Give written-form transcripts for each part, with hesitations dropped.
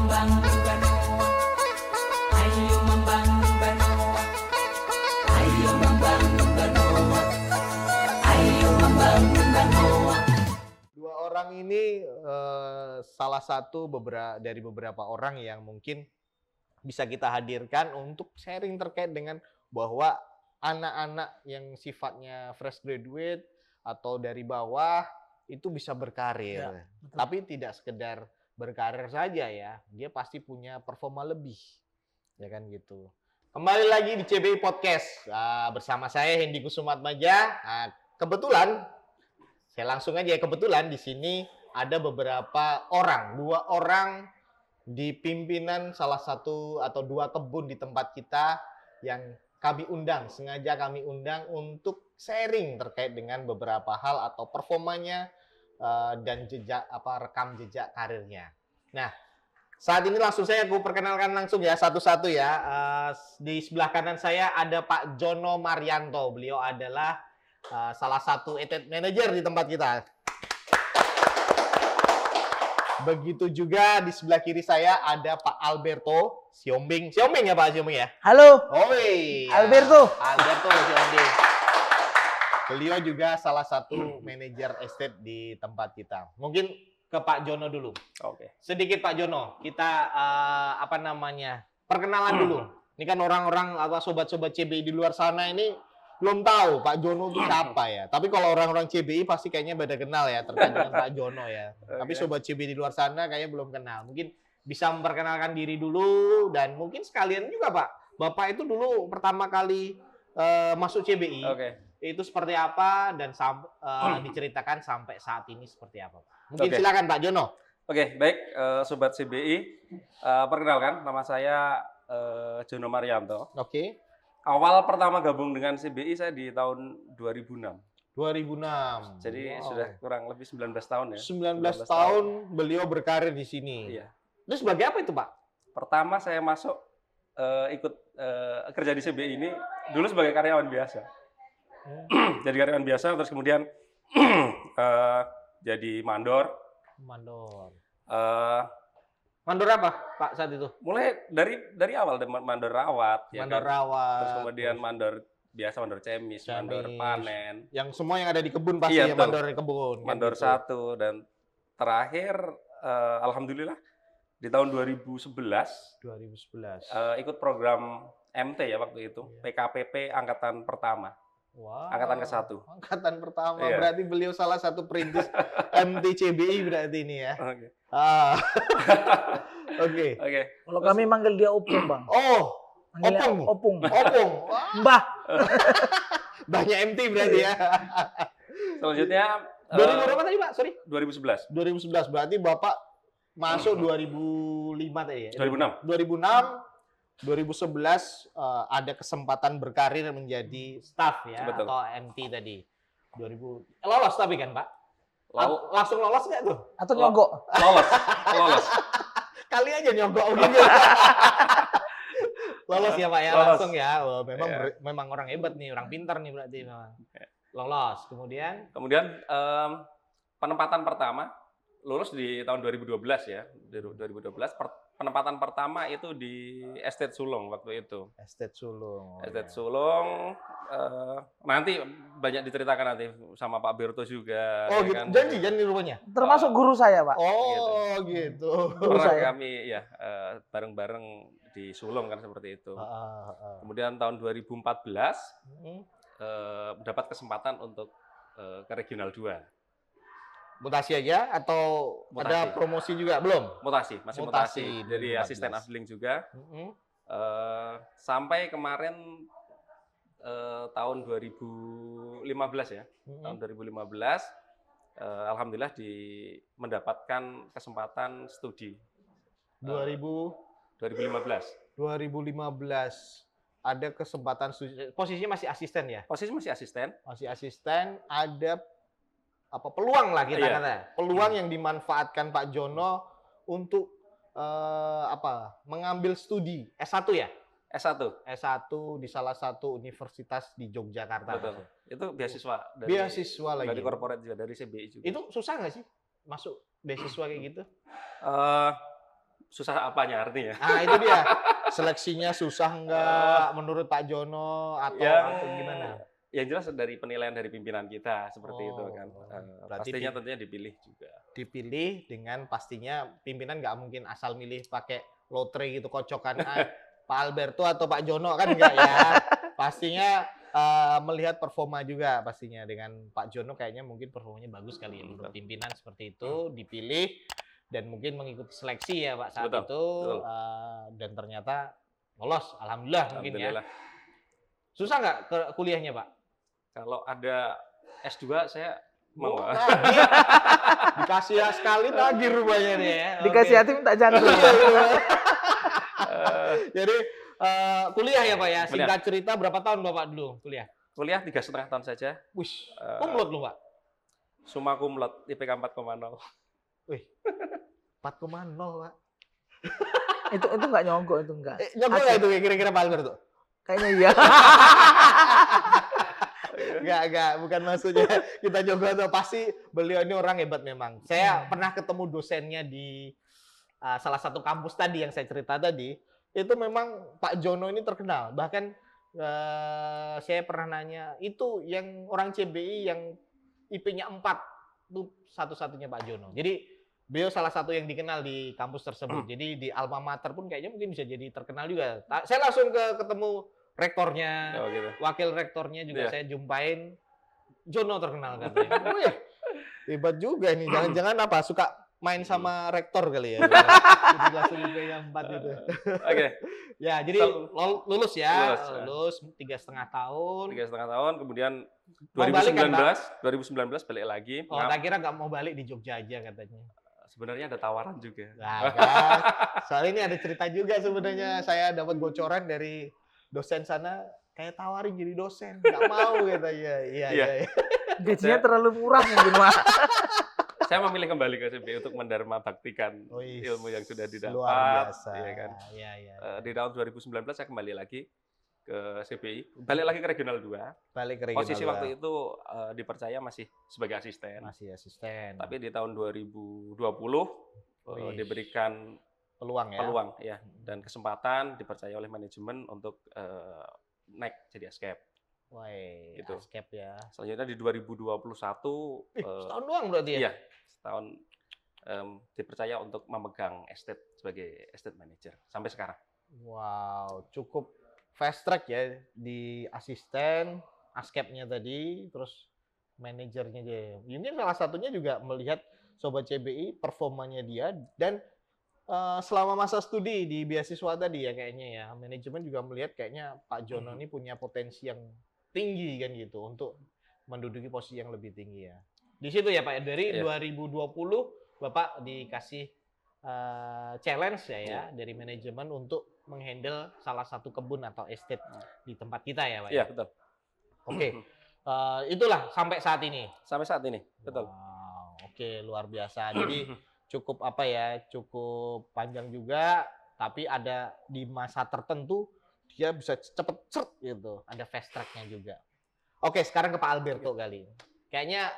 membangun Banoa, ayo membangun Banoa, ayo membangun Banoa, ayo membangun Banoa. Dua orang ini salah satu dari beberapa orang yang mungkin bisa kita hadirkan untuk sharing terkait dengan bahwa anak-anak yang sifatnya fresh graduate atau dari bawah itu bisa berkarir. Ya, betul. Tapi tidak sekedar berkarir saja ya, dia pasti punya performa lebih. Ya kan gitu. Kembali lagi di CBI Podcast bersama saya Hendy Kusumatmaja. Kebetulan saya langsung aja, kebetulan di sini ada beberapa orang, dua orang di pimpinan salah satu atau dua kebun di tempat kita yang sengaja kami undang untuk sharing terkait dengan beberapa hal atau performanya dan rekam jejak karirnya. Nah, saat ini langsung aku perkenalkan langsung ya satu-satu ya. Di sebelah kanan saya ada Pak Jono Marianto. Beliau adalah salah satu estate manager di tempat kita. Begitu juga di sebelah kiri saya ada Pak Alberto Siombing. Siombing ya Pak Siombing ya? Halo, Oi. Alberto. Alberto Siombing. Beliau juga salah satu manajer estate di tempat kita. Mungkin ke Pak Jono dulu. Oke. Sedikit Pak Jono, kita perkenalan dulu. Ini kan orang-orang atau sobat-sobat CBI di luar sana ini belum tahu Pak Jono itu siapa ya. Tapi kalau orang-orang CBI pasti kayaknya pada kenal ya terkait dengan Pak Jono ya. Tapi sobat CBI di luar sana kayaknya belum kenal. Mungkin bisa memperkenalkan diri dulu dan mungkin sekalian juga Pak. Bapak itu dulu pertama kali masuk CBI. Oke. Itu seperti apa dan diceritakan sampai saat ini seperti apa Pak? Mungkin silakan Pak Jono. Oke, baik sobat CBI. Perkenalkan nama saya Jono Marianto. Oke. Awal pertama gabung dengan CBI saya di tahun 2006. 2006. Jadi sudah kurang lebih 19 tahun ya. 19 tahun beliau berkarir di sini. Iya. Terus sebagai apa itu Pak? Pertama saya masuk ikut kerja di CBI ini dulu sebagai karyawan biasa. Jadi karyawan biasa terus kemudian jadi mandor. Mandor apa Pak saat itu? Mulai dari awal mandor rawat, Mandor ya kan? rawat. Terus kemudian mandor biasa, mandor cemis, mandor panen. Yang semua yang ada di kebun pasti Iya, ya, betul. mandor di kebun. Mandor gitu. 1 dan terakhir alhamdulillah di tahun 2011 ikut program MT ya waktu itu, PKPP Angkatan Pertama. Wow. Angkatan ke-1. Angkatan pertama. Iya. Berarti beliau salah satu perintis MTCBI berarti ini ya. Oke. Oke. Oke. Kalau kami manggil dia Opung, Bang. Oh, Manggilnya Opung. Opung. Opung. Wah, Mbah. banyak MT berarti ya. Selanjutnya 2000 berapa tadi Pak? Sorry. 2011. 2011 berarti Bapak masuk 2005 tadi ya? 2006. 2011 ada kesempatan berkarir menjadi staff ya. Betul. Atau MT tadi. 2000 lolos tapi kan Pak? Langsung lolos nggak tuh? Atau nyogok. Lolos. Kali aja nyogok gitu. Lolos ya Pak ya, Lolos. langsung ya. Oh, memang Iya. memang orang hebat nih, orang pintar nih berarti memang. Lolos. Kemudian Kemudian penempatan pertama lulus di tahun 2012 ya. 2012 penempatan pertama itu di Estate Sulung waktu itu. Estate Sulung. Estate Sulung nanti banyak diceritakan nanti sama Pak Berto juga. Oh, ya gitu. kan? Janji rumahnya. Termasuk guru saya, Pak. Oh, gitu. Pernah saya. kami ya bareng-bareng di Sulung kan seperti itu. Kemudian tahun 2014 mendapat kesempatan untuk ke Regional 2. Mutasi aja atau ada Mutasi. promosi juga belum? Masih mutasi. Jadi 2014. asisten afdeling juga. Sampai kemarin tahun 2015 ya. Tahun 2015 alhamdulillah mendapatkan kesempatan studi 2015. 2015 ada kesempatan studi. Posisinya masih asisten ya? Posisi masih asisten. Masih asisten, ada peluang lah kita Iya. kata. Peluang yang dimanfaatkan Pak Jono untuk mengambil studi S1 ya? S1. S1 di salah satu universitas di Yogyakarta. Betul. Itu beasiswa Beasiswa lagi. dari corporate juga, dari CBI juga. Itu susah nggak sih masuk beasiswa kayak gitu? susah apanya artinya? Nah, itu dia. Seleksinya susah nggak menurut Pak Jono atau gimana? Yang jelas dari penilaian dari pimpinan kita seperti itu kan. Berarti Pastinya tentunya dipilih juga. dipilih dengan pastinya pimpinan nggak mungkin asal milih pakai lotre gitu kocokan Pak Alberto atau Pak Jono kan enggak ya. Pastinya melihat performa juga pastinya dengan Pak Jono kayaknya mungkin performanya bagus kali ya menurut pimpinan seperti itu dipilih dan mungkin mengikuti seleksi ya Pak saat itu dan ternyata lolos alhamdulillah mungkin ya. Susah nggak ke kuliahnya Pak? Kalau ada S2 saya mau. Dikasih sekali lagi rupanya nih ya. Dikasih hati minta jantung. Jadi kuliah ya Pak ya. Singkat cerita berapa tahun Bapak dulu kuliah? Kuliah 3,5 tahun saja. Wih, kumlot lu Pak? Summa cum laude, IPK 4,0. Wih, 4,0 Pak. itu nggak nyogok itu enggak. Nyogok nggak itu kira-kira Pak Albert tuh? Kayaknya iya. Enggak, bukan maksudnya kita juga tuh pasti beliau ini orang hebat memang. Saya pernah ketemu dosennya di salah satu kampus tadi yang saya cerita tadi, itu memang Pak Jono ini terkenal. Bahkan saya pernah nanya, itu yang orang CBI yang IP-nya 4 itu satu-satunya Pak Jono. Jadi beliau salah satu yang dikenal di kampus tersebut. Jadi di alma mater pun kayaknya mungkin bisa jadi terkenal juga. Saya langsung ketemu rektornya, wakil rektornya juga saya jumpain. Jono terkenal katanya. Wih, hebat juga ini. Jangan-jangan apa suka main sama rektor kali ya. Jadi langsung yang 4 gitu. Oke. Ya, jadi lulus ya. Lulus 3,5 tahun. 3,5 tahun, kemudian Mau balik kan, 2019 balik lagi. Oh, tak kira nggak mau balik di Jogja aja katanya. Sebenarnya ada tawaran juga. Nah, kan. Soalnya ini ada cerita juga sebenarnya. Saya dapat bocoran dari dosen sana, kayak tawarin jadi dosen. Nggak mau katanya. Iya. Gajinya terlalu murah mungkin, Pak. Saya memilih kembali ke CBI untuk mendharma baktikan ilmu yang sudah didapat. Luar biasa. Ya kan? Iya. Di tahun 2019 saya kembali lagi ke CBI, balik lagi ke Regional 2. Balik ke Regional 2. Posisi waktu itu dipercaya masih sebagai asisten. Masih asisten. Tapi di tahun 2020 diberikan peluang ya dan kesempatan dipercaya oleh manajemen untuk naik jadi ASCAP. Wah, gitu. ASCAP ya. Selanjutnya di 2021 setahun doang berarti ya? Iya, setahun dipercaya untuk memegang estate sebagai estate manager sampai sekarang. Wow, cukup fast track ya di asisten, ASCAP-nya tadi, terus manajernya dia. Ini salah satunya juga melihat Sobat CBI performanya dia dan selama masa studi di beasiswa tadi ya kayaknya ya, manajemen juga melihat kayaknya Pak Jono ini punya potensi yang tinggi kan gitu untuk menduduki posisi yang lebih tinggi ya. Di situ ya Pak, dari 2020 Bapak dikasih challenge ya dari manajemen untuk menghandle salah satu kebun atau estate di tempat kita ya Pak. Iya, betul. Oke. Itulah sampai saat ini. Sampai saat ini, betul. Wow, oke, luar biasa. Jadi cukup cukup panjang juga, tapi ada di masa tertentu dia bisa cepet gitu. Ada fast track-nya juga. Oke, sekarang ke Pak Alberto kali. Kayaknya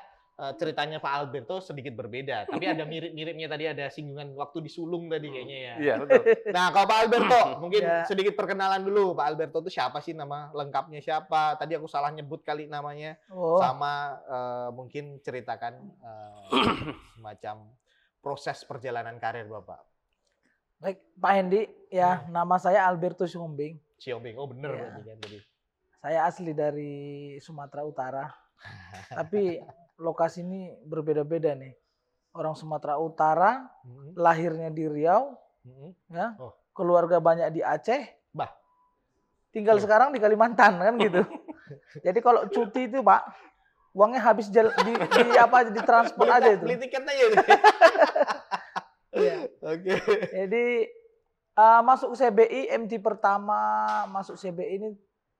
ceritanya Pak Alberto sedikit berbeda, tapi ada mirip-miripnya tadi, ada singgungan waktu di sulung tadi kayaknya ya. Iya, betul. Nah, kalau Pak Alberto, mungkin sedikit perkenalan dulu. Pak Alberto itu siapa sih, nama lengkapnya siapa? Tadi aku salah nyebut kali namanya. Sama mungkin ceritakan semacam proses perjalanan karir Bapak. Baik, Pak Hendi, ya nama saya Alberto Siombing. Siombing, oh bener berarti kan tadi. Saya asli dari Sumatera Utara, tapi lokasi ini berbeda-beda nih. Orang Sumatera Utara, lahirnya di Riau, ya, keluarga banyak di Aceh, tinggal sekarang di Kalimantan kan gitu. Jadi kalau cuti itu Pak, uangnya habis di transport aja itu. Beli tiket aja. Iya. Oke. Jadi masuk CBI, MT pertama masuk CBI ini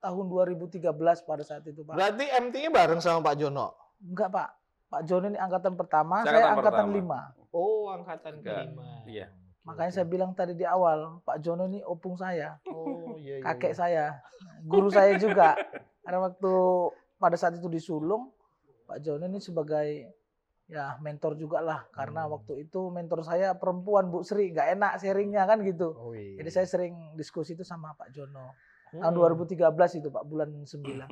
tahun 2013 pada saat itu Pak. Berarti MT-nya bareng sama Pak Jono? Enggak Pak. Pak Jono ini angkatan pertama, saya angkatan 5. Oh, angkatan ke-5. Iya. Makanya saya bilang tadi di awal, Pak Jono ini opung saya. Oh, iya. Kakek saya, guru saya juga. Karena waktu pada saat itu di Sulung, Pak Jono ini sebagai ya mentor juga lah, karena waktu itu mentor saya perempuan, Bu Sri, nggak enak sharingnya kan gitu. Oh, iya. Jadi saya sering diskusi itu sama Pak Jono. Tahun 2013 itu Pak, bulan 9.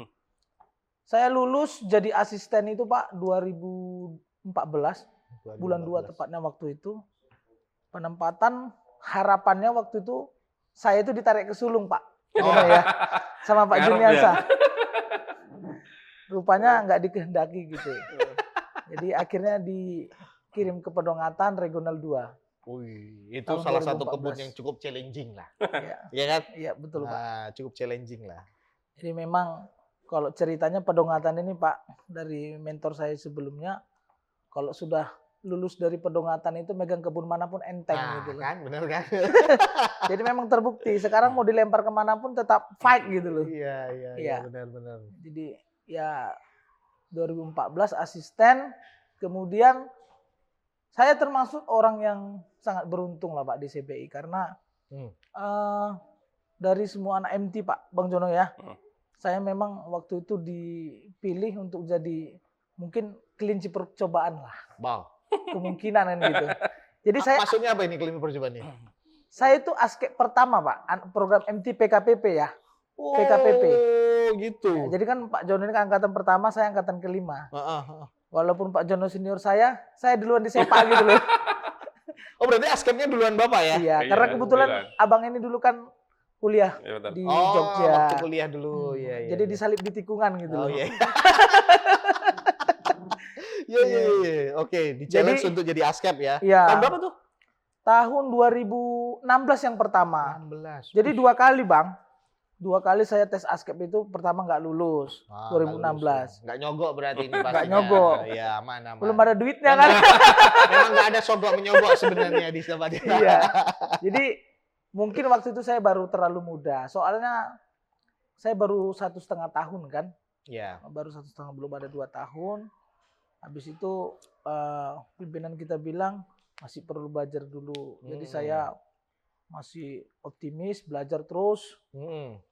Saya lulus jadi asisten itu Pak 2014, bulan 2 tepatnya waktu itu. Penempatan harapannya waktu itu saya itu ditarik ke sulung Pak. Ya, sama Pak Juniansa. Rupanya nggak dikehendaki gitu. Jadi akhirnya dikirim ke Pedongatan Regional 2. Wih, itu Tahun salah satu 2014. kebun yang cukup challenging lah. Iya, Iya kan? iya betul Pak. Nah, cukup challenging lah. Jadi memang kalau ceritanya Pedongatan ini Pak, dari mentor saya sebelumnya, kalau sudah lulus dari Pedongatan itu megang kebun manapun enteng gitu loh. Kan, bener kan? Jadi memang terbukti. Sekarang mau dilempar kemanapun tetap fight gitu loh. Iya, benar-benar. Jadi ya 2014 asisten, kemudian saya termasuk orang yang sangat beruntung lah Pak di CBI karena dari semua anak MT Pak, Bang Jono ya, saya memang waktu itu dipilih untuk jadi mungkin kelinci percobaan lah. Bang. Kemungkinan kan gitu. Jadi saya maksudnya apa ini kelinci percobaan ini? Saya itu askep pertama Pak, program MT PKPP ya. Oh, PKPP. Gitu. Ya, jadi kan Pak Jono ini kan angkatan pertama, saya angkatan kelima. Walaupun Pak Jono senior saya duluan disepak gitu loh. Oh, berarti askepnya duluan Bapak ya? Iya, karena kebetulan abang ini dulu kan kuliah di Jogja. Waktu kuliah dulu. Iya. Jadi disalip di tikungan gitu loh. Iya. Iya. Oke, di challenge untuk jadi askep ya. Iya. Tahun berapa tuh? Tahun 2016 yang pertama. 16. Jadi 2 kali Bang. 2 kali saya tes askep itu, pertama nggak lulus. 2016. Nggak nyogok berarti ini pastinya. Nggak nyogok. Iya, aman. Belum ada duitnya kan. Memang nggak ada sogok menyogok sebenarnya di tempat ini. Iya. Jadi mungkin waktu itu saya baru terlalu muda. Soalnya saya baru 1,5 tahun kan. Iya. Baru 1,5, belum ada 2 tahun. Habis itu pimpinan kita bilang masih perlu belajar dulu. Jadi saya masih optimis, belajar terus.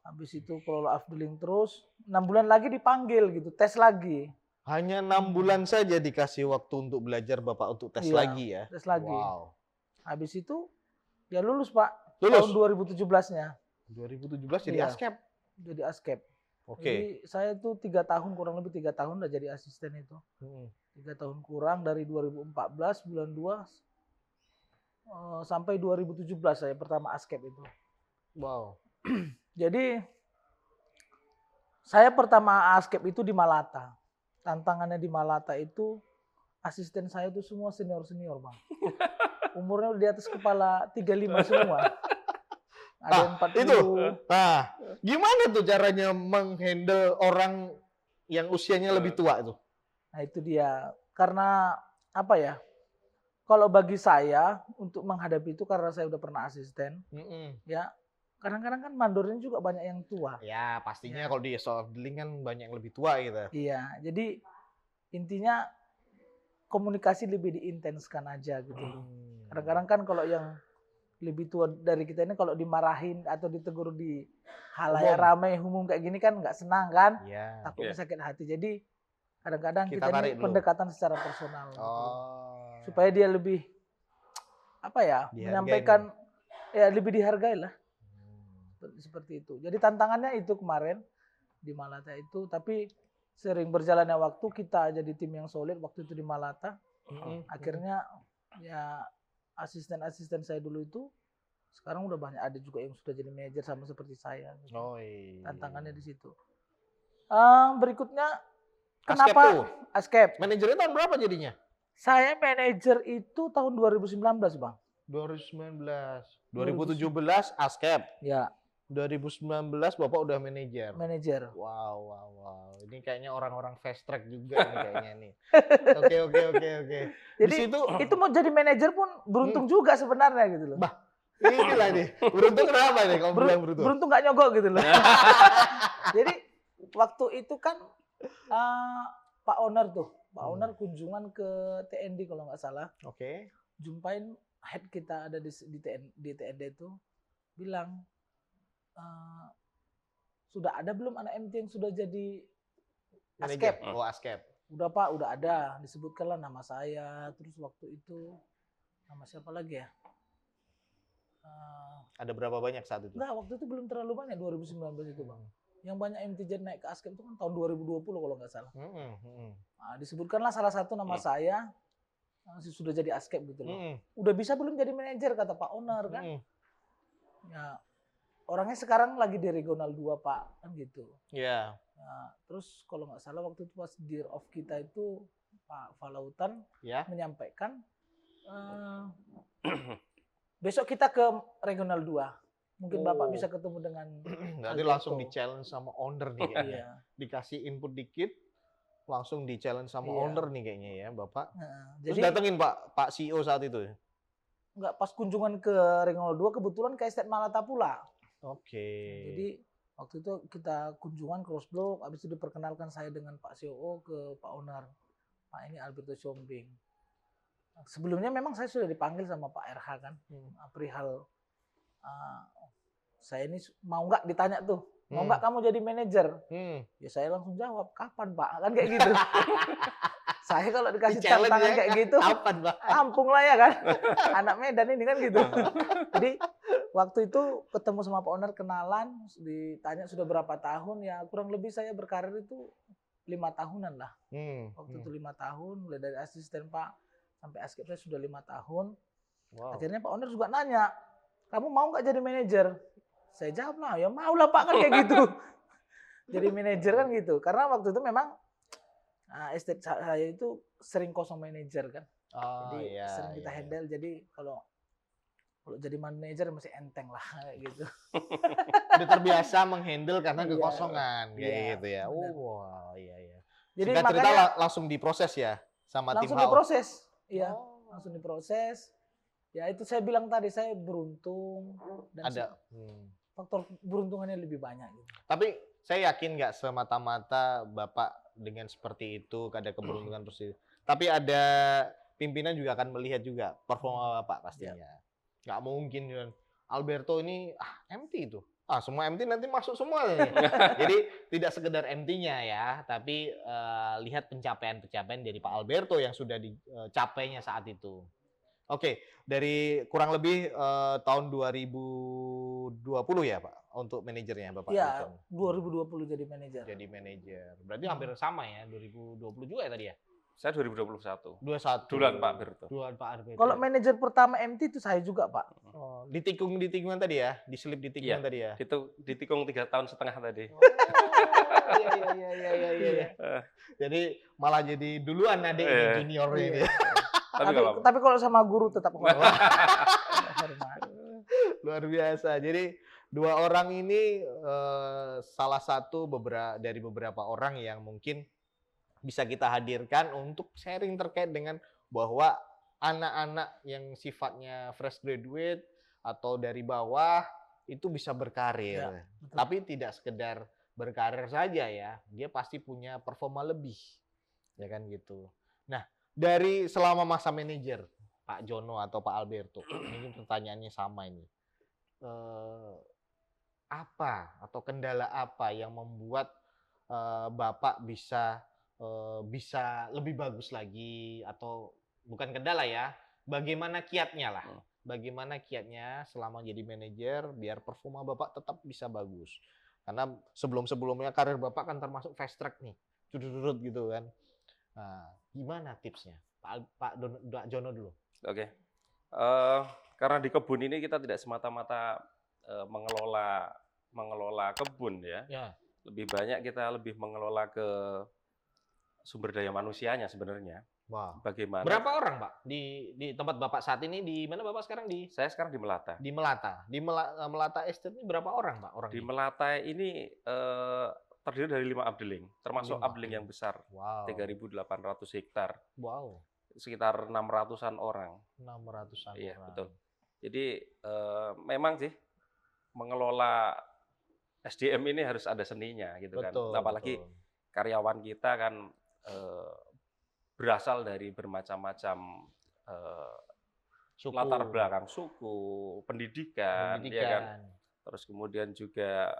Habis itu follow up drilling terus. 6 bulan lagi dipanggil gitu, tes lagi. Hanya 6 bulan saja dikasih waktu untuk belajar Bapak untuk tes lagi ya? Tes lagi. Wow. Habis itu ya lulus Pak. Lulus? Tahun 2017-nya. 2017 jadi askep? Jadi askep. Oke. Jadi saya tuh 3 tahun, kurang lebih 3 tahun udah jadi asisten itu. 3 tahun kurang dari 2014 bulan 2 sampai 2017 saya pertama askep itu. Wow. Jadi saya pertama askep itu di Malata. Tantangannya di Malata itu asisten saya itu semua senior-senior Bang. Umurnya udah di atas kepala 35 semua. Ada yang 40. Itu. Nah, gimana tuh caranya menghandle orang yang usianya lebih tua itu? Nah, itu dia. Karena apa ya? Kalau bagi saya untuk menghadapi itu, karena saya udah pernah asisten, ya kadang-kadang kan mandornya juga banyak yang tua. Ya, pastinya kalau di soal drilling kan banyak yang lebih tua gitu. Iya, jadi intinya komunikasi lebih diintenskan aja gitu. Kadang-kadang kan kalau yang lebih tua dari kita ini kalau dimarahin atau ditegur di halayak ramai umum kayak gini kan nggak senang kan, takutnya sakit hati. Jadi kadang-kadang kita ini pendekatan secara personal, supaya dia lebih apa ya, menyampaikan ya lebih dihargai lah, seperti itu. Jadi tantangannya itu kemarin di Malata itu, tapi sering berjalannya waktu kita jadi tim yang solid waktu itu di Malata. Akhirnya ya asisten-asisten saya dulu itu sekarang udah banyak, ada juga yang sudah jadi manajer sama seperti saya. Gitu. Tantangannya di situ. Berikutnya kenapa askep? Manajernya tahun berapa jadinya? Saya manajer itu tahun 2019 Bang. 2019. 2017 askep. Ya. 2019 Bapak udah manajer. Manajer. Wow. Ini kayaknya orang-orang fast track juga nih kayaknya nih. Oke. Jadi itu mau jadi manajer pun beruntung juga sebenarnya gitu loh. Bah, inilah nih. Beruntung kenapa nih kamu bilang beruntung? Beruntung gak nyogok gitu loh. Jadi waktu itu kan Pak Owner kunjungan ke TND kalau nggak salah. Oke. Jumpain head kita ada di TND itu, bilang, sudah ada belum anak MT yang sudah jadi askep? Askep. Udah Pak, udah ada. Disebutkanlah nama saya. Terus waktu itu nama siapa lagi ya? Ada berapa banyak saat itu? Enggak, waktu itu belum terlalu banyak 2019 itu Bang. Yang banyak MTJ naik ke ASKEP itu kan tahun 2020 kalau nggak salah. Nah, disebutkanlah salah satu nama saya sudah jadi ASKEP gitu loh. Udah bisa belum jadi manajer kata Pak Owner kan? Ya, orangnya sekarang lagi di Regional 2 Pak kan gitu. Iya. Nah, terus kalau nggak salah waktu itu pas Dir of kita itu Pak Falautan menyampaikan besok kita ke Regional 2. Mungkin Bapak bisa ketemu dengan Berarti langsung di-challenge sama owner nih kayaknya. Dikasih input dikit, langsung di-challenge sama owner nih kayaknya ya Bapak. Terus jadi datengin Pak CEO saat itu? Enggak, pas kunjungan ke Regional 2 kebetulan ke Estate Malata pula. Oke. Jadi waktu itu kita kunjungan cross block, habis itu diperkenalkan saya dengan Pak CEO ke Pak Owner. Pak ini Alberto Siombing. Sebelumnya memang saya sudah dipanggil sama Pak RH kan, perihal saya ini mau nggak ditanya tuh, mau nggak kamu jadi manajer? Ya saya langsung jawab, kapan Pak? Kan kayak gitu. Saya kalau dikasih tantangan kayak gitu, kapan Pak? Kampung lah ya kan, anak Medan ini kan gitu. Jadi waktu itu ketemu sama Pak Owner, kenalan, ditanya sudah berapa tahun, ya kurang lebih saya berkarir itu 5 tahunan lah. Waktu itu 5 tahun, mulai dari asisten Pak sampai ASKEP saya sudah 5 tahun. Akhirnya Pak Owner juga nanya, kamu mau nggak jadi manajer? Saya jawab lah, ya mau lah Pak kan kayak gitu. Jadi manajer kan gitu, karena waktu itu memang estate saya itu sering kosong manajer kan. Jadi sering kita handle. Jadi kalau jadi manajer masih enteng lah kayak gitu. Udah terbiasa menghandle karena kekosongan kayak gitu ya. Iya. Jadi singkat cerita langsung diproses ya sama tim langsung diproses. Iya, langsung diproses. Ya itu saya bilang tadi, saya beruntung dan ada faktor beruntungannya lebih banyak gitu. Tapi saya yakin nggak semata-mata Bapak dengan seperti itu ada keberuntungan terus. Tapi ada pimpinan juga akan melihat juga performa Bapak pastinya. Nggak mungkin kan Alberto ini empty itu. Semua empty nanti masuk semua nih. Jadi tidak sekedar empty-nya ya, tapi lihat pencapaian-pencapaian dari Pak Alberto yang sudah dicapainya saat itu. Oke, dari kurang lebih tahun 2020 ya Pak untuk manajernya Bapak? Iya, 2020 jadi manajer. Jadi manajer. Berarti hampir sama ya, 2020 juga ya tadi ya? Saya 2021. 21. Duluan Pak Alberto. Kalau manajer pertama MT itu saya juga Pak. Di tikungan tadi ya? Diselip di tikungan tadi ya? Ditikung 3,5 tahun tadi. Iya. Jadi malah jadi duluan adik junior ini. Tapi kalau sama guru tetap hormat. Luar biasa. Jadi dua orang ini salah satu dari beberapa orang yang mungkin bisa kita hadirkan untuk sharing terkait dengan bahwa anak-anak yang sifatnya fresh graduate atau dari bawah itu bisa berkarir. Ya, tapi tidak sekedar berkarir saja ya, dia pasti punya performa lebih. Ya kan gitu. Nah, dari selama masa manajer Pak Jono atau Pak Alberto, ini pertanyaannya sama ini. Apa atau kendala apa yang membuat Bapak bisa lebih bagus lagi, atau bukan kendala ya, bagaimana kiatnya lah, bagaimana kiatnya selama jadi manajer biar performa Bapak tetap bisa bagus, karena sebelumnya karir Bapak kan termasuk fast track nih, curut gitu kan. Nah, gimana tipsnya Pak Jono dulu? Oke. Karena di kebun ini kita tidak semata-mata mengelola kebun ya. Lebih banyak kita mengelola ke sumber daya manusianya sebenarnya. Bagaimana? Berapa orang Pak di tempat Bapak saat ini? Di mana Bapak sekarang? Saya sekarang di Melata. Di Melata. Di Melata Estate ini berapa orang Pak? Di Melata ini terdiri dari 5 updeling, termasuk updeling yang besar. 3.800 hektar. Sekitar 600-an orang. 600-an iya, orang. Betul. Jadi memang sih mengelola SDM ini harus ada seninya gitu kan. Apalagi karyawan kita kan berasal dari bermacam-macam latar belakang, suku, pendidikan. Ya kan? Terus kemudian juga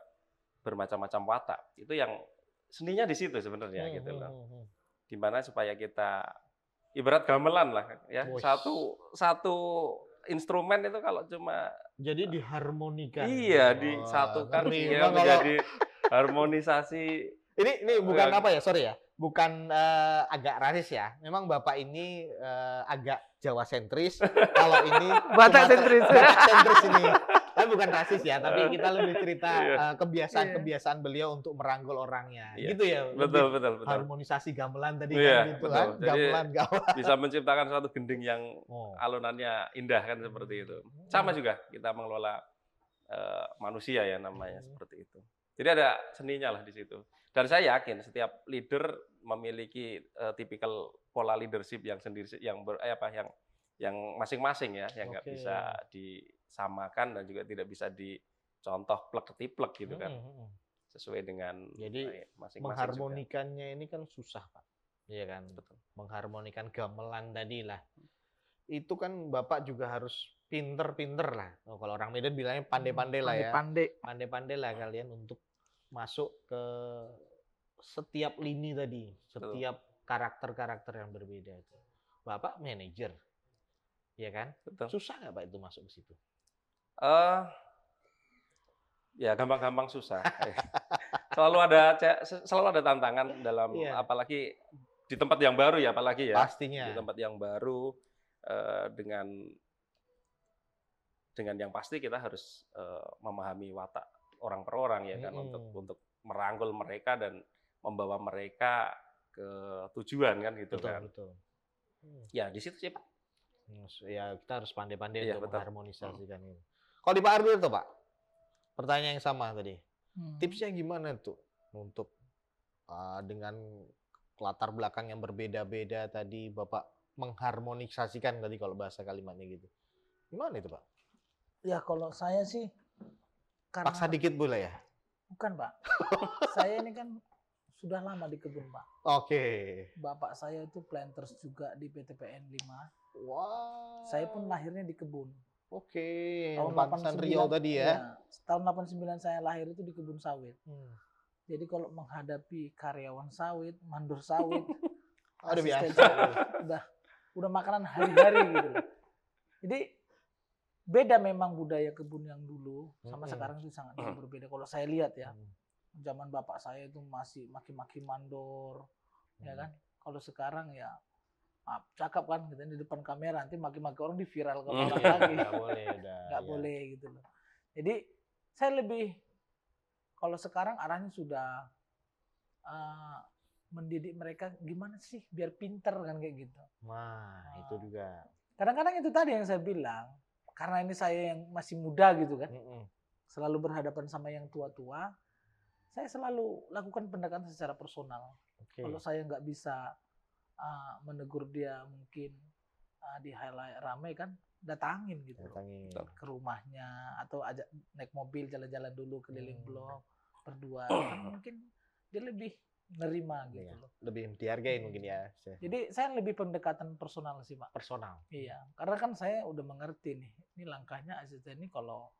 bermacam-macam watak. Itu yang seninya di situ sebenarnya gitu loh. di mana supaya kita ibarat gamelan lah ya. Wos. Satu instrumen itu kalau cuma Jadi diharmonikan. iya Wah, disatukan ngeri. ya Emang kalau- menjadi harmonisasi. Ini bukan apa ya, sorry ya. Bukan agak rasis ya. Memang Bapak ini agak Jawa sentris. Kalau ini Batak Sumatera- sentris. Batak sentris ini. Tapi bukan rasis ya, tapi kita lebih cerita Iya. kebiasaan-kebiasaan beliau untuk merangkul orangnya. Iya. Gitu ya. Betul, lebih betul, betul. Harmonisasi gamelan tadi Iya, kan gitu betul. kan. Jadi- Gamelan. Bisa menciptakan suatu gending yang Oh. alunannya indah kan seperti itu. Sama juga kita mengelola manusia ya namanya seperti itu. Jadi ada seninya lah di situ. Dan saya yakin setiap leader memiliki tipikal pola leadership yang sendiri yang masing-masing ya, yang nggak Oke. bisa disamakan dan juga tidak bisa dicontoh plek-ketiplek gitu kan. Sesuai dengan Jadi, masing-masing juga. Mengharmonikannya ini kan susah, Pak. Iya kan? Betul. Mengharmonikan gamelan tadi lah. Itu kan Bapak juga harus pinter-pinter lah. Oh, kalau orang Medan bilangnya pandai-pandai lah ya. Pandai. Pandai-pandai lah kalian untuk masuk ke setiap lini tadi, setiap karakter-karakter yang berbeda itu. Bapak manajer, ya kan? Betul. Susah nggak Pak itu masuk ke situ? Ya gampang-gampang susah. Selalu ada tantangan dalam Iya. apalagi di tempat yang baru ya, apalagi ya. Pastinya. Di tempat yang baru dengan yang pasti kita harus memahami watak orang per orang ya kan untuk merangkul mereka dan membawa mereka ke tujuan kan gitu Betul, kan. betul. Ya di situ sih Pak. Ya kita harus pandai-pandai Iya, untuk betul. mengharmonisasikan ini. Kalau di Pak Ardil tuh Pak, pertanyaan yang sama tadi. Hmm. Tipsnya gimana tuh untuk dengan latar belakang yang berbeda-beda tadi Bapak mengharmonisasikan tadi kalau bahasa kalimatnya gitu. Gimana itu Pak? Ya kalau saya sih karena Paksa dikit boleh ya? bukan Pak. Saya ini kan sudah lama di kebun Pak. Oke. Bapak saya itu planters juga di PTPN 5. Wah. Saya pun lahirnya di kebun. Oke. Tahun Pantesan 89 Riau tadi ya. iya, tahun 89 saya lahir itu di kebun sawit. Hmm. Jadi kalau menghadapi karyawan sawit, mandor sawit, Udah asisten biasa. sawit, udah makanan hari-hari gitu loh. Jadi beda memang budaya kebun yang dulu sama sekarang itu sangat berbeda. Kalau saya lihat ya, zaman bapak saya itu masih maki-maki mandor, ya kan. Kalau sekarang ya maaf, cakap kan gitu, di depan kamera nanti maki-maki orang diviralkan orang lagi. Nggak boleh udah. Nggak ya. boleh gitu loh. Jadi saya lebih kalau sekarang arahnya sudah mendidik mereka gimana sih biar pinter kan kayak gitu. Nah, itu juga. Kadang-kadang itu tadi yang saya bilang, karena ini saya yang masih muda gitu kan, selalu berhadapan sama yang tua-tua, saya selalu lakukan pendekatan secara personal. Oke. Kalau saya nggak bisa menegur dia mungkin di highlight ramai kan, datangin gitu loh. Datangin. Ke rumahnya atau ajak naik mobil jalan-jalan dulu keliling blok berdua kan mungkin dia lebih nerima gitu Iya. loh. Lebih dihargain mungkin ya. Jadi saya lebih pendekatan personal sih Pak. Personal. Iya, karena kan saya udah mengerti nih. Ini langkahnya asisten ini kalau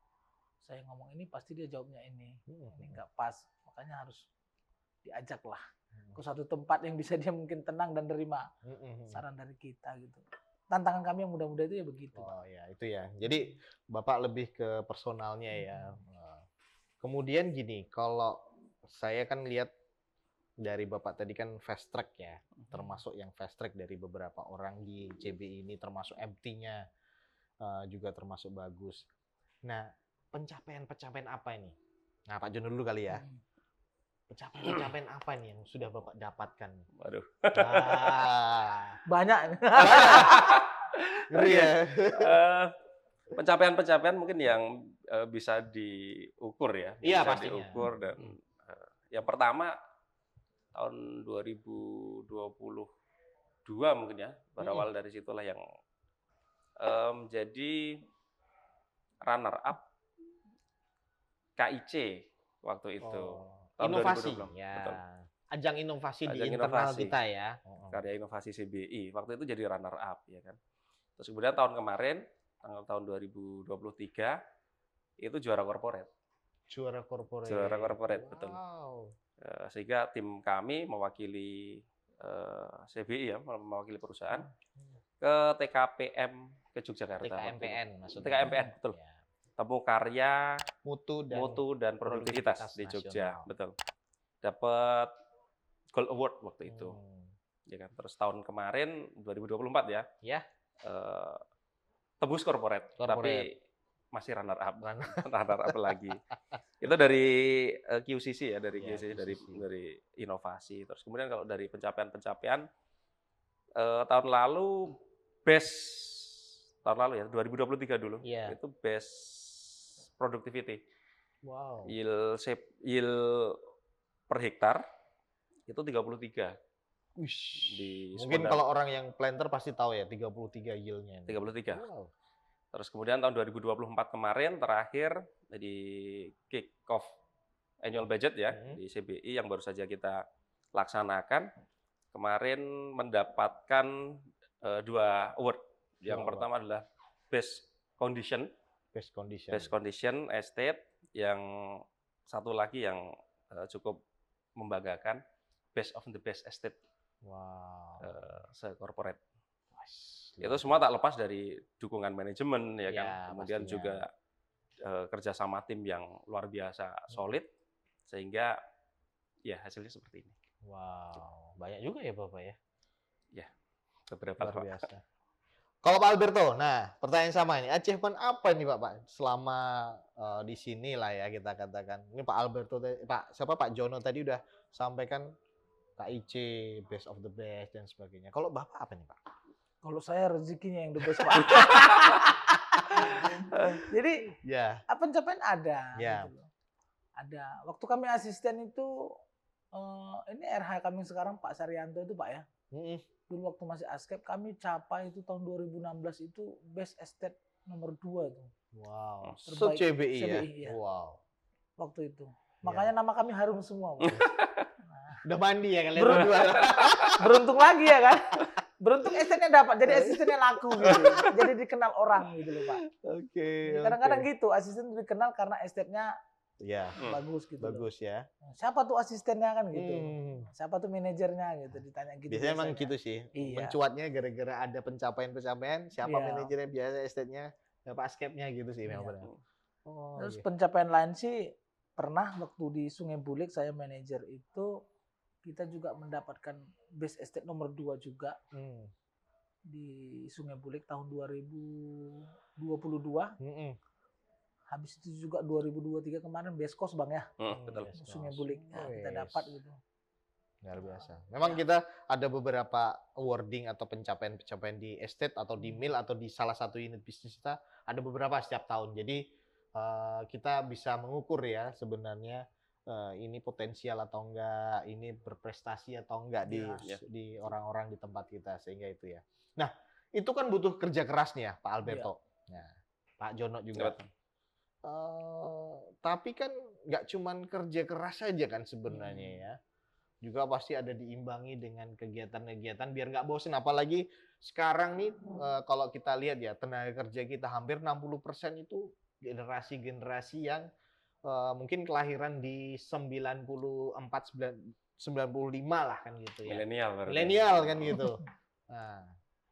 saya ngomong ini pasti dia jawabnya ini. Ini nggak pas, makanya harus diajak lah ke suatu tempat yang bisa dia mungkin tenang dan terima saran dari kita gitu. Tantangan kami yang muda-muda itu ya begitu. Oh ya, itu ya. Jadi Bapak lebih ke personalnya ya. Kemudian gini, kalau saya kan lihat dari Bapak tadi kan fast track ya, termasuk yang fast track dari beberapa orang di CBI ini, termasuk MT-nya juga termasuk bagus. Nah, pencapaian-pencapaian apa ini? Nah, Pak Jon dulu kali ya. Pencapaian-pencapaian apa nih yang sudah Bapak dapatkan? Waduh. Nah, Banyak. ngeri ya. Pencapaian-pencapaian mungkin yang bisa diukur ya. Iya, Bisa pastinya. diukur dan yang pertama tahun 2022 mungkin ya, berawal dari situlah yang menjadi runner up KIC waktu itu. Tahun Inovasi 2020. ya. Betul. Ajang inovasi di Ajang internal inovasi. kita ya. Karya inovasi CBI. Waktu itu jadi runner up ya kan. Terus kemudian tahun kemarin, tahun 2023 itu juara corporate. Juara corporate. Juara corporate, betul. Wow. Sehingga tim kami mewakili CBI ya, mewakili perusahaan ke TKPM ke Yogyakarta. TKMPN maksudnya. TKMPN, betul. Ya. Temu karya, Mutu dan produktivitas di Jogja, nasional. betul. Dapat Gold Award waktu itu. Ya kan. Terus tahun kemarin 2024 ya. Ya. Tembus corporate, Corporate. tapi masih runner up. Runner up lagi. Itu dari QCC ya, dari Ya, QCC, QCC. dari inovasi. Terus kemudian kalau dari pencapaian-pencapaian tahun lalu tahun lalu ya 2023 dulu Iya. itu best productivity. Wow. Yield per hektar itu 33 di Mungkin Sumedang. kalau orang yang planter pasti tahu ya 33 yield-nya. 33. Wow. Terus kemudian tahun 2024 kemarin terakhir di kick off annual budget ya di CBI yang baru saja kita laksanakan kemarin mendapatkan 2 award. Yang pertama adalah best condition estate, yang satu lagi yang cukup membanggakan best of the best estate. Wow. Se-corporate. Itu semua tak lepas dari dukungan manajemen ya kan. Ya, Kemudian pastinya. juga kerjasama tim yang luar biasa solid sehingga ya hasilnya seperti ini. Wow. Banyak juga ya Bapak ya. Beberapa Luar Pak. biasa. Kalau Pak Alberto, nah pertanyaan sama ini, achievement apa nih Pak selama di sini lah ya kita katakan. Ini Pak Alberto, Pak Jono tadi udah sampaikan KIC, best of the best dan sebagainya. Kalau Bapak apa nih Pak? Kalau saya rezekinya yang the best, Pak. Jadi Ya. pencapaian ada. Ya. Gitu loh. Ada. Waktu kami asisten itu, ini RH kami sekarang Pak Saryanto itu Pak ya. Dulu waktu masih ASKEP kami capai itu tahun 2016 itu best estate nomor 2 itu. Wow. Terbaik Se-CBI ya? CBI, ya. Wow. Waktu itu. Makanya nama kami harum semua, Pak. Udah mandi ya kalian Ber- berdua. Beruntung lagi ya kan. Beruntung estate-nya dapat, jadi asistennya laku gitu. Jadi dikenal orang gitu loh, Pak. Oke. Kadang-kadang gitu, asisten dikenal karena estate-nya Ya, bagus gitu. bagus ya. Loh. Siapa tuh asistennya kan gitu. Hmm. Siapa tuh manajernya gitu, ditanya gitu. Biasanya emang gitu sih. Iya. Mencuatnya gara-gara ada pencapaian-pencapaian, siapa Iya. manajernya biasa estate-nya, siapa ASKEP-nya gitu sih memang Iya. benar. Oh, Terus iya. pencapaian lain sih pernah waktu di Sungai Bulik saya manajer itu kita juga mendapatkan best estate nomor 2 juga di Sungai Bulik tahun 2022. Habis itu juga 2023 kemarin best cost Bang ya. Betul. Best Sungai cost. Bulik ya, kita Wes. dapat gitu. Luar biasa. Memang kita ada beberapa awarding atau pencapaian-pencapaian di estate atau di mill atau di salah satu unit bisnis kita ada beberapa setiap tahun. Jadi kita bisa mengukur ya sebenarnya ini potensial atau enggak, ini berprestasi atau enggak di orang-orang di tempat kita sehingga itu ya. Nah, itu kan butuh kerja keras nih ya, Pak Alberto. Nah, Pak Jono juga. Tapi kan nggak cuman kerja keras saja kan sebenarnya ya. Juga pasti ada diimbangi dengan kegiatan-kegiatan biar nggak bosen. Apalagi sekarang nih kalau kita lihat ya tenaga kerja kita hampir 60% itu generasi-generasi yang mungkin kelahiran di 94, 95 lah kan gitu ya. Milenial kan gitu. Nah,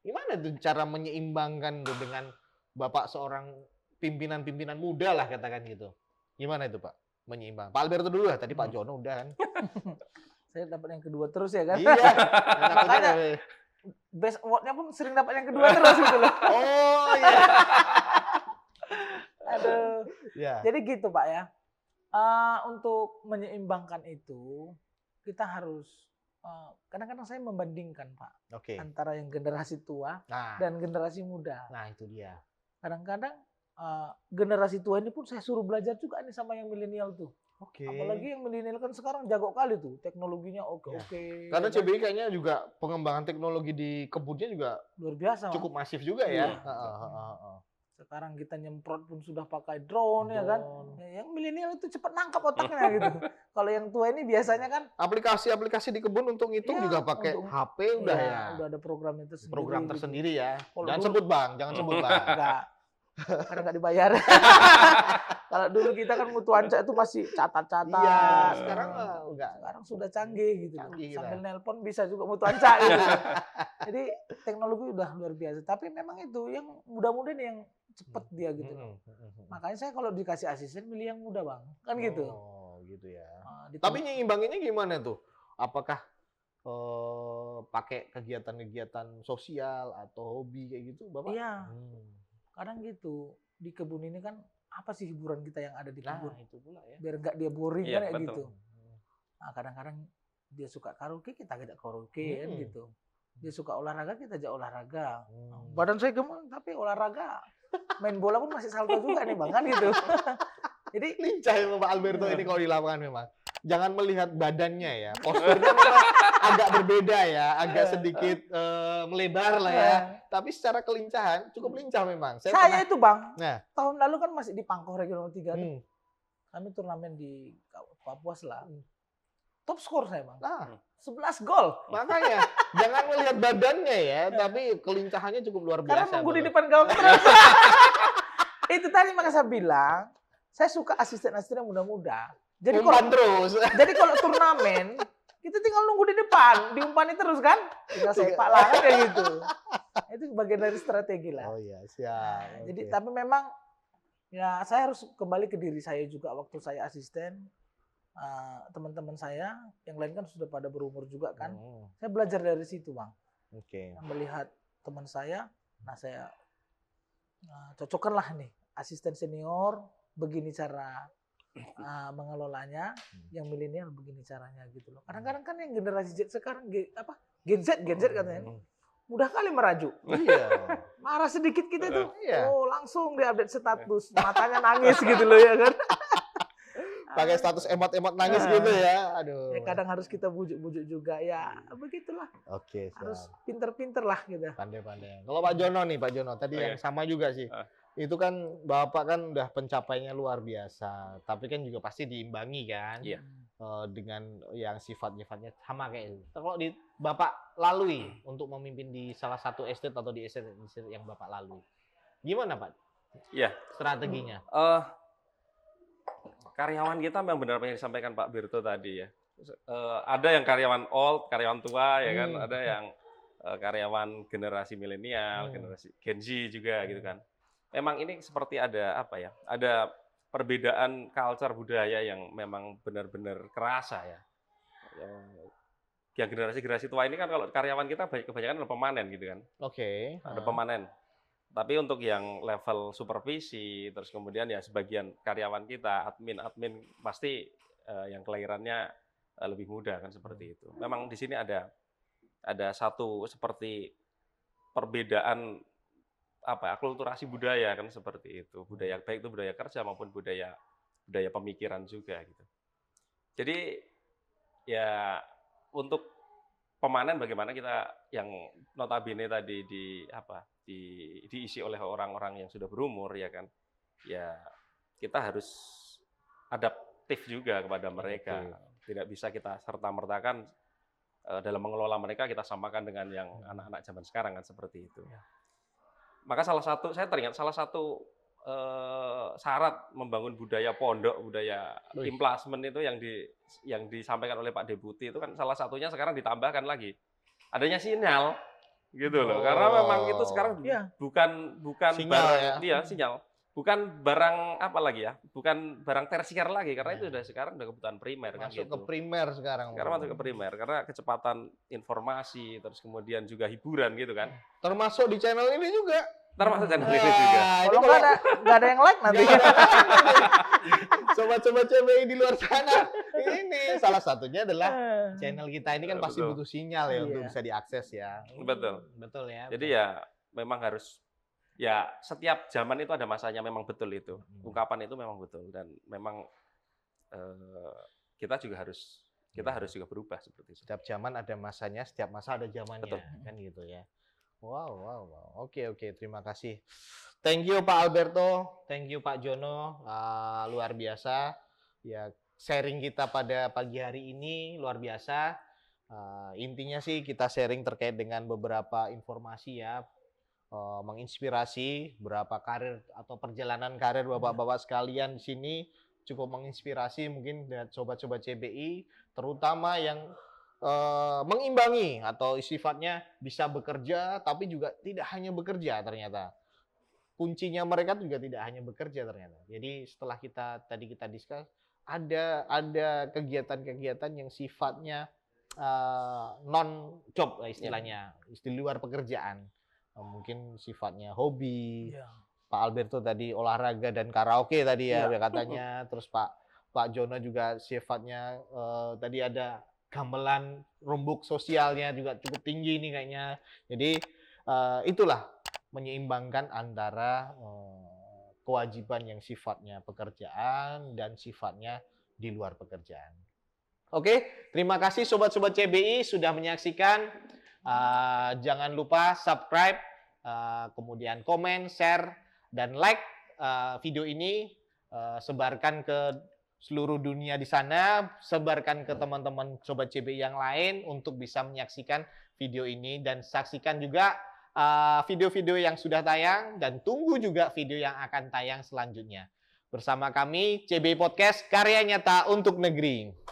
gimana tuh cara menyeimbangkan tuh dengan Bapak seorang pimpinan-pimpinan muda lah katakan gitu. Gimana itu Pak? Menyeimbang. Pak Alberto dulu lah, tadi Pak Jono udah kan. Saya dapat yang kedua terus ya kan. Iya. Makanya best award-nya pun sering dapat yang kedua terus gitu loh. Oh iya. Aduh. Ya. Jadi gitu Pak ya. Untuk menyeimbangkan itu kita harus kadang-kadang saya membandingkan Pak Oke. antara yang generasi tua Nah, dan generasi muda. nah itu dia. Kadang-kadang generasi tua ini pun saya suruh belajar juga nih sama yang milenial tuh. Oke. Apalagi yang milenial kan sekarang jago kali tuh, teknologinya oke. Karena ya kan? CBI kayaknya juga pengembangan teknologi di kebunnya juga Luar biasa. cukup masif juga ya. Iya. Sekarang kita nyemprot pun sudah pakai drone ya kan. Drone. Ya, yang milenial itu cepat nangkap otaknya gitu. Kalau yang tua ini biasanya kan Aplikasi-aplikasi di kebun untuk ngitung Iya, juga pakai untuk- HP udah ya. udah ada program itu sendiri. Program gitu. tersendiri ya. Kalau Jangan dulu- sebut Bang, jangan sebut Bang. Enggak. karena nggak dibayar. Kalau dulu kita kan mutu anca itu masih catat-catat. Iya, sekarang enggak. Sekarang sudah canggih gitu. Canggih kita. Sambil nelpon bisa juga mutu anca gitu. Jadi teknologi udah luar biasa. Tapi memang itu yang muda-muda nih yang cepet dia gitu. Makanya saya kalau dikasih asisten milih yang muda bang, kan gitu. Oh, gitu ya. Nah, Tapi nyeimbanginnya gimana tuh? Apakah pakai kegiatan-kegiatan sosial atau hobi kayak gitu, Bapak? Iya, kadang gitu. Di kebun ini kan apa sih hiburan kita yang ada di Nah, kebun? itu pula ya. Biar nggak dia boring Iya, kan kayak betul. gitu. Nah, kadang-kadang dia suka karaoke, kita ajak karaoke kan gitu. Dia suka olahraga, kita ajak olahraga. Badan saya gemuk, tapi olahraga. Main bola pun masih salto juga nih bang, kan gitu. Jadi Lincah ya Pak Alberto ini kalau di lapangan memang. Jangan melihat badannya ya. Posturnya memang agak berbeda ya, agak sedikit melebar lah ya. Tapi secara kelincahan cukup lincah memang. saya pernah- itu bang, Nah. tahun lalu kan masih di Pangkoh Regional 3 tuh. Hmm. Kami turnamen di Papua Selatan. Top skor saya bang, Nah, 11 gol. makanya jangan melihat badannya ya, tapi kelincahannya cukup luar Karena biasa. nunggu di Bapak. depan gawang terus. Itu tadi makanya saya bilang, saya suka asisten-asisten yang muda-muda. Jadi Umpan terus. jadi kalau turnamen, kita tinggal nunggu di depan, diumpani terus kan? Tinggal sepak lah kan kayak gitu. Itu bagian dari strategi lah. Oh iya, siap. Jadi Oke. tapi memang ya saya harus kembali ke diri saya juga waktu saya asisten. Teman-teman saya yang lain kan sudah pada berumur juga kan. Saya belajar dari situ bang. Oke. Melihat teman saya, nah saya cocokkanlah nih asisten senior begini cara mengelolanya, yang milenial begini caranya gitu loh. Kadang-kadang kan yang generasi Z sekarang Gen Z katanya mudah kali merajuk. Iya. Marah sedikit kita tuh, Iya. oh langsung diupdate status, matanya nangis gitu loh ya kan. Pakai status emot-emot nangis gitu ya. Aduh. Ya, kadang harus kita bujuk-bujuk juga ya, begitulah. Oke, Harus siap. pinter-pinter lah gitu. Pandai-pandai. Kalau Pak Jono nih, Pak Jono tadi yang sama juga sih. Itu kan Bapak kan udah pencapaiannya luar biasa, tapi kan juga pasti diimbangi kan Iya. dengan yang sifat-sifatnya sama kayak itu. Kalau di Bapak lalui untuk memimpin di salah satu estate atau di estate yang Bapak lalui, gimana Pak? Iya. Strateginya? Karyawan kita memang benar apa yang disampaikan Pak Birto tadi ya. Ada yang karyawan old, karyawan tua ya kan, ada yang karyawan generasi milenial, generasi Gen Z juga gitu kan. Memang ini seperti ada apa ya? Ada perbedaan culture budaya yang memang benar-benar kerasa ya. Yang generasi tua ini kan kalau karyawan kita kebanyakan adalah pemanen gitu kan. Oke. Ada pemanen. Tapi untuk yang level supervisi, terus kemudian ya sebagian karyawan kita, admin pasti yang kelahirannya lebih muda kan seperti itu. Memang di sini ada satu seperti perbedaan apa akulturasi budaya kan seperti itu. Budaya baik itu budaya kerja maupun budaya pemikiran juga gitu. Jadi ya untuk pemanen bagaimana kita yang notabene tadi diisi oleh orang-orang yang sudah berumur ya kan, ya kita harus adaptif juga kepada mereka. Tidak bisa kita serta-mertakan dalam mengelola mereka kita samakan dengan yang anak-anak zaman sekarang kan seperti itu. Maka saya teringat salah satu syarat membangun budaya pondok, budaya implasmen itu yang disampaikan oleh Pak Deputi itu kan salah satunya sekarang ditambahkan lagi adanya sinyal gitu loh. Karena memang itu sekarang bukan Sinyal, barang ya. sinyal. Bukan barang apa lagi ya? Bukan barang tersier lagi karena itu sekarang udah kebutuhan primer kan Masuk gitu. ke primer sekarang. Sekarang masuk ke primer karena kecepatan informasi terus kemudian juga hiburan gitu kan. Termasuk di channel ini juga. Termasuk channel ini juga. Kalau nggak ada yang like nanti. Sobat-sobat CBI di luar sana, ini salah satunya adalah channel kita ini kan pasti Betul. butuh sinyal ya untuk Iya. bisa diakses ya. Betul. Betul ya. Jadi ya memang harus ya setiap zaman itu ada masanya memang betul itu. Ungkapan itu memang betul dan memang kita harus juga berubah seperti itu. Setiap zaman ada masanya, setiap masa ada zamannya, Betul. kan gitu ya. Wow. Oke, terima kasih. Thank you Pak Alberto, thank you Pak Jono, luar biasa. Ya, sharing kita pada pagi hari ini luar biasa. Intinya sih kita sharing terkait dengan beberapa informasi ya, menginspirasi berapa karir atau perjalanan karir bapak-bapak sekalian di sini cukup menginspirasi mungkin dan sobat-sobat CBI terutama yang mengimbangi atau sifatnya bisa bekerja tapi juga tidak hanya bekerja ternyata. Kuncinya mereka juga tidak hanya bekerja ternyata. Jadi setelah kita discuss ada kegiatan-kegiatan yang sifatnya non job istilahnya, di luar pekerjaan. Mungkin sifatnya hobi. Iya. Pak Alberto tadi olahraga dan karaoke tadi ya Iya. katanya. Terus Pak Jono juga sifatnya tadi ada gamelan rumbuk sosialnya juga cukup tinggi nih kayaknya. Jadi itulah menyeimbangkan antara kewajiban yang sifatnya pekerjaan dan sifatnya di luar pekerjaan. Oke, terima kasih sobat-sobat CBI sudah menyaksikan. Jangan lupa subscribe, kemudian komen, share, dan like video ini. Sebarkan ke seluruh dunia di sana, sebarkan ke teman-teman sobat CBI yang lain untuk bisa menyaksikan video ini dan saksikan juga video-video yang sudah tayang dan tunggu juga video yang akan tayang selanjutnya. Bersama kami CBI Podcast, karya nyata untuk negeri.